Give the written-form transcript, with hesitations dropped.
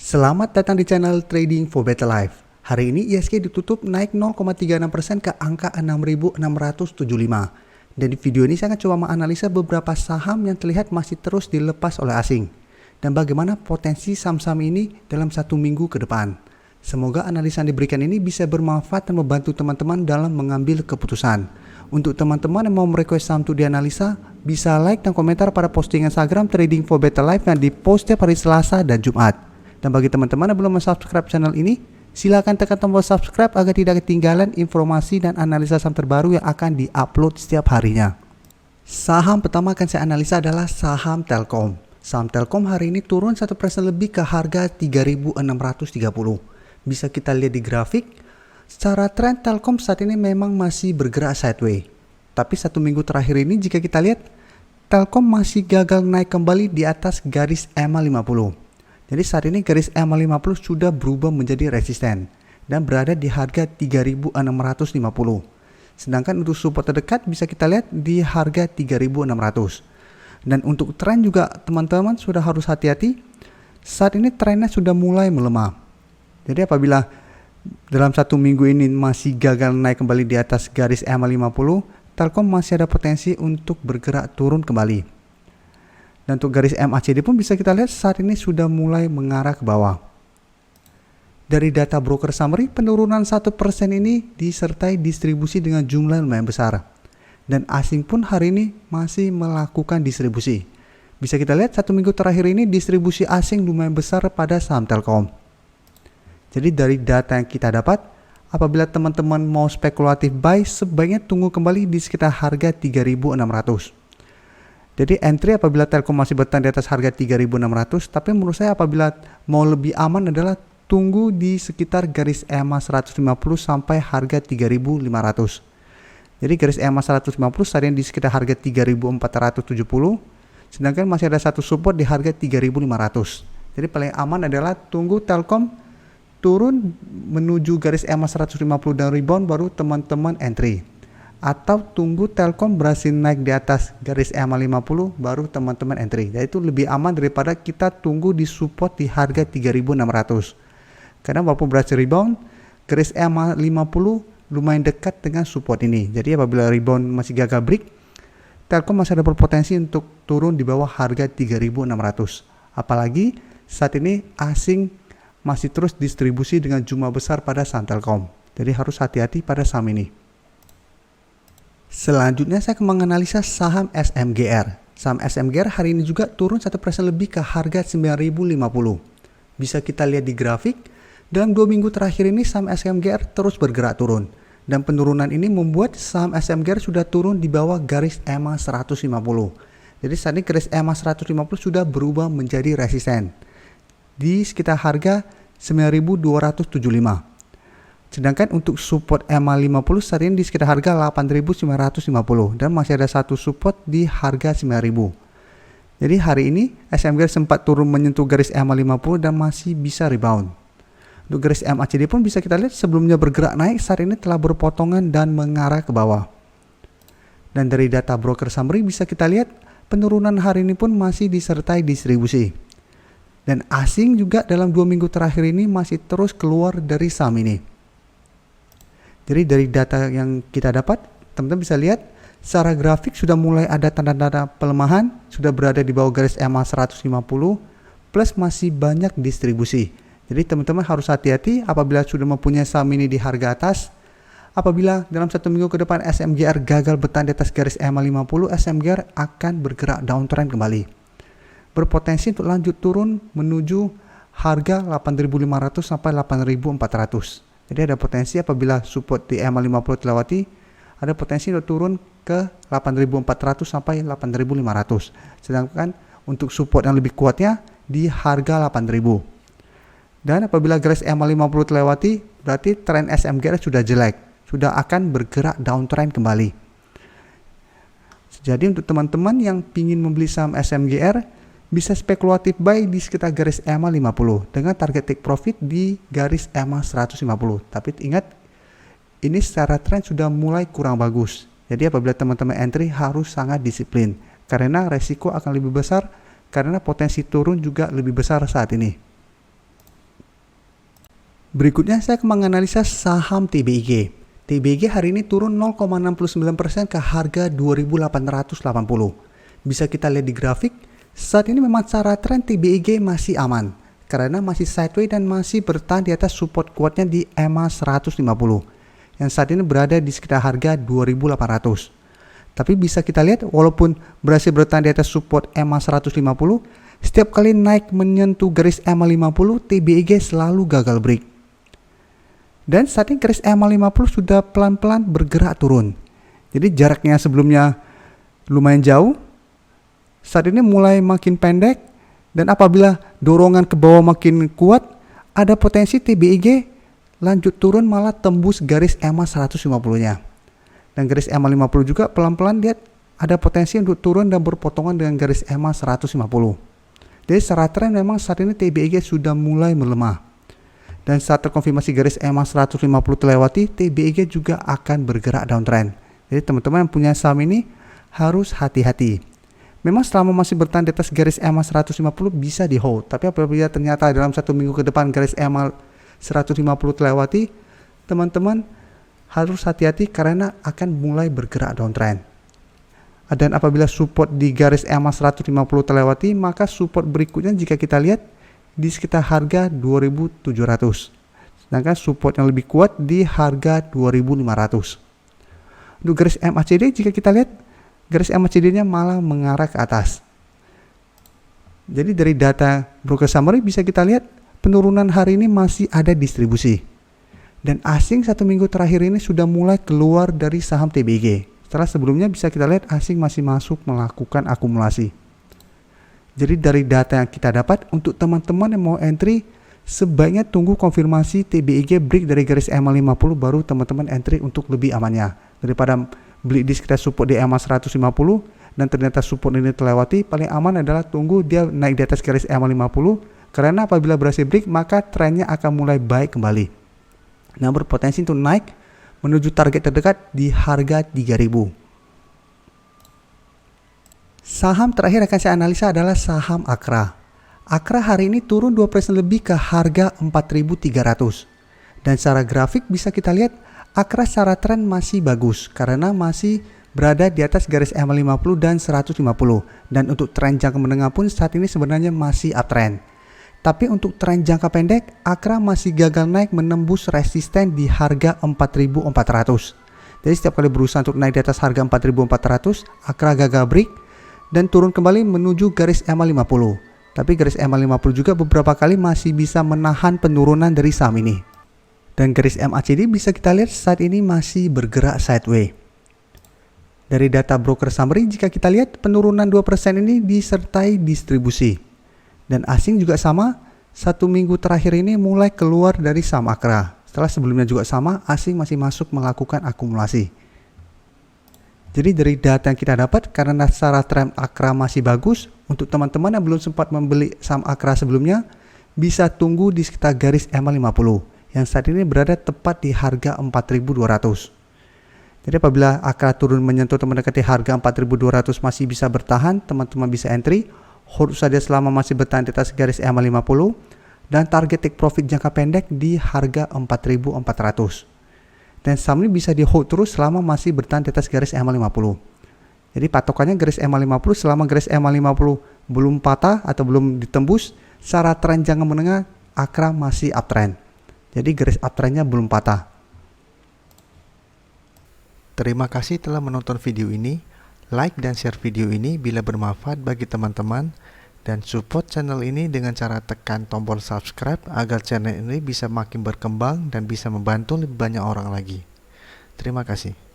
Selamat datang di channel Trading for Better Life. Hari ini ISG ditutup naik 0,36% ke angka 6.675. Dan di video ini saya akan coba menganalisa beberapa saham yang terlihat masih terus dilepas oleh asing. Dan bagaimana potensi saham-saham ini dalam satu minggu ke depan. Semoga analisa yang diberikan ini bisa bermanfaat dan membantu teman-teman dalam mengambil keputusan. Untuk teman-teman yang mau merequest saham untuk dianalisa, bisa like dan komentar pada posting Instagram Trading for Better Life yang dipost setiap hari Selasa dan Jumat. Dan bagi teman-teman yang belum subscribe channel ini, silakan tekan tombol subscribe agar tidak ketinggalan informasi dan analisa saham terbaru yang akan diupload setiap harinya. Saham pertama akan saya analisa adalah saham Telkom. Saham Telkom hari ini turun 1% lebih ke harga 3.630. Bisa kita lihat di grafik, secara tren Telkom saat ini memang masih bergerak sideways. Tapi satu minggu terakhir ini jika kita lihat, Telkom masih gagal naik kembali di atas garis EMA 50. Jadi saat ini garis EMA 50 sudah berubah menjadi resisten dan berada di harga 3.650. Sedangkan untuk support terdekat bisa kita lihat di harga 3.600. Dan untuk tren juga teman-teman sudah harus hati-hati. Saat ini trennya sudah mulai melemah. Jadi apabila dalam satu minggu ini masih gagal naik kembali di atas garis EMA 50, Telkom masih ada potensi untuk bergerak turun kembali. Dan untuk garis MACD pun bisa kita lihat saat ini sudah mulai mengarah ke bawah. Dari data broker summary, penurunan 1% ini disertai distribusi dengan jumlah lumayan besar. Dan asing pun hari ini masih melakukan distribusi. Bisa kita lihat satu minggu terakhir ini distribusi asing lumayan besar pada saham Telkom. Jadi dari data yang kita dapat, apabila teman-teman mau spekulatif buy, sebaiknya tunggu kembali di sekitar harga 3.600. Jadi entry apabila Telkom masih bertahan di atas harga 3.600, tapi menurut saya apabila mau lebih aman adalah tunggu di sekitar garis EMA 150 sampai harga 3.500. Jadi garis EMA 150 saat ini di sekitar harga 3.470, sedangkan masih ada satu support di harga 3.500. Jadi paling aman adalah tunggu Telkom turun menuju garis EMA 150 dan rebound baru teman-teman entry. Atau tunggu Telkom berhasil naik di atas garis EMA 50 baru teman-teman entry. Jadi itu lebih aman daripada kita tunggu di support di harga 3.600. Karena walaupun berhasil rebound, garis EMA 50 lumayan dekat dengan support ini. Jadi apabila rebound masih gagal break, Telkom masih ada berpotensi untuk turun di bawah harga 3.600. Apalagi saat ini asing masih terus distribusi dengan jumlah besar pada saham Telkom. Jadi harus hati-hati pada saham ini. Selanjutnya saya akan menganalisa saham SMGR. Saham SMGR hari ini juga turun 1% lebih ke harga 9.050. Bisa kita lihat di grafik, dalam 2 minggu terakhir ini saham SMGR terus bergerak turun. Dan penurunan ini membuat saham SMGR sudah turun di bawah garis EMA 150. Jadi saat ini garis EMA 150 sudah berubah menjadi resisten di sekitar harga 9.275. Sedangkan untuk support EMA 50 saat ini di sekitar harga 8.950 dan masih ada satu support di harga 9.000. Jadi hari ini SMGR sempat turun menyentuh garis EMA 50 dan masih bisa rebound. Untuk garis MACD pun bisa kita lihat sebelumnya bergerak naik, saat ini telah berpotongan dan mengarah ke bawah. Dan dari data broker summary bisa kita lihat penurunan hari ini pun masih disertai distribusi. Dan asing juga dalam 2 minggu terakhir ini masih terus keluar dari saham ini. Jadi dari data yang kita dapat, teman-teman bisa lihat secara grafik sudah mulai ada tanda-tanda pelemahan, sudah berada di bawah garis EMA 150 plus masih banyak distribusi. Jadi teman-teman harus hati-hati apabila sudah mempunyai saham ini di harga atas. Apabila dalam satu minggu ke depan SMGR gagal bertahan di atas garis EMA 50, SMGR akan bergerak downtrend kembali. Berpotensi untuk lanjut turun menuju harga 8.500 sampai 8.400. Jadi ada potensi apabila support di EMA 50 dilewati, ada potensi untuk turun ke 8.400 sampai 8.500. Sedangkan untuk support yang lebih kuatnya di harga 8.000. Dan apabila garis EMA 50 dilewati, berarti tren SMGR sudah jelek, sudah akan bergerak downtrend kembali. Jadi untuk teman-teman yang ingin membeli saham SMGR, bisa spekulatif buy di sekitar garis EMA 50 dengan target take profit di garis EMA 150. Tapi ingat, ini secara tren sudah mulai kurang bagus. Jadi apabila teman-teman entry harus sangat disiplin karena resiko akan lebih besar karena potensi turun juga lebih besar saat ini. Berikutnya saya akan menganalisa saham TBIG. TBIG hari ini turun 0,69% ke harga 2.880. Bisa kita lihat di grafik, saat ini memang secara tren TBIG masih aman karena masih sideways dan masih bertahan di atas support kuatnya di EMA 150 yang saat ini berada di sekitar harga 2.800. Tapi bisa kita lihat walaupun berhasil bertahan di atas support EMA 150, setiap kali naik menyentuh garis EMA 50, TBIG selalu gagal break. Dan saat ini garis EMA 50 sudah pelan-pelan bergerak turun. Jadi jaraknya sebelumnya lumayan jauh, saat ini mulai makin pendek, dan apabila dorongan ke bawah makin kuat, ada potensi TBIG lanjut turun malah tembus garis EMA 150-nya. Dan garis EMA 50 juga pelan-pelan lihat ada potensi untuk turun dan berpotongan dengan garis EMA 150. Jadi secara tren memang saat ini TBIG sudah mulai melemah. Dan saat terkonfirmasi garis EMA 150 terlewati, TBIG juga akan bergerak downtrend. Jadi teman-teman yang punya saham ini harus hati-hati. Memang selama masih bertahan di atas garis EMA 150 bisa di hold. Tapi apabila ternyata dalam 1 minggu ke depan garis EMA 150 terlewati, teman-teman harus hati-hati karena akan mulai bergerak downtrend. Dan apabila support di garis EMA 150 terlewati, maka support berikutnya jika kita lihat di sekitar harga 2.700. Sedangkan support yang lebih kuat di harga 2.500. Untuk garis MACD jika kita lihat, garis MACD-nya malah mengarah ke atas. Jadi dari data broker summary bisa kita lihat penurunan hari ini masih ada distribusi. Dan asing 1 minggu terakhir ini sudah mulai keluar dari saham TBIG. Setelah sebelumnya bisa kita lihat asing masih masuk melakukan akumulasi. Jadi dari data yang kita dapat, untuk teman-teman yang mau entry, sebaiknya tunggu konfirmasi TBIG break dari garis EMA 50 baru teman-teman entry untuk lebih amannya. Daripada beli di sekitar support di EMA 150 dan ternyata support ini terlewati, paling aman adalah tunggu dia naik di atas garis EMA 50, karena apabila berhasil break maka trennya akan mulai baik kembali. Nah, berpotensi untuk naik menuju target terdekat di harga 3.000. Saham terakhir akan saya analisa adalah saham Akra. Akra hari ini turun 2% lebih ke harga 4.300. Dan secara grafik bisa kita lihat Akra secara tren masih bagus karena masih berada di atas garis EMA 50 dan 150. Dan untuk tren jangka menengah pun saat ini sebenarnya masih uptrend. Tapi untuk tren jangka pendek, Akra masih gagal naik menembus resisten di harga 4.400. Jadi setiap kali berusaha untuk naik di atas harga 4.400, Akra gagal break dan turun kembali menuju garis EMA 50. Tapi garis EMA 50 juga beberapa kali masih bisa menahan penurunan dari saham ini. Dan garis MACD bisa kita lihat saat ini masih bergerak sideways. Dari data broker summary jika kita lihat penurunan 2% ini disertai distribusi. Dan asing juga sama, 1 minggu terakhir ini mulai keluar dari saham Akra. Setelah sebelumnya juga sama, asing masih masuk melakukan akumulasi. Jadi dari data yang kita dapat, karena secara tren Akra masih bagus, untuk teman-teman yang belum sempat membeli saham Akra sebelumnya, bisa tunggu di sekitar garis EMA 50, yang saat ini berada tepat di harga 4.200. Jadi apabila Akra turun menyentuh mendekati harga 4.200 masih bisa bertahan, teman-teman bisa entry, hold saja selama masih bertahan di atas garis EMA 50, dan target take profit jangka pendek di harga 4.400. Dan saham ini bisa di hold terus selama masih bertahan di atas garis EMA 50. Jadi patokannya garis EMA 50, selama garis EMA 50 belum patah atau belum ditembus, secara tren jangka menengah Akra masih uptrend. Jadi garis uptrendnya belum patah. Terima kasih telah menonton video ini. Like dan share video ini bila bermanfaat bagi teman-teman. Dan support channel ini dengan cara tekan tombol subscribe agar channel ini bisa makin berkembang dan bisa membantu lebih banyak orang lagi. Terima kasih.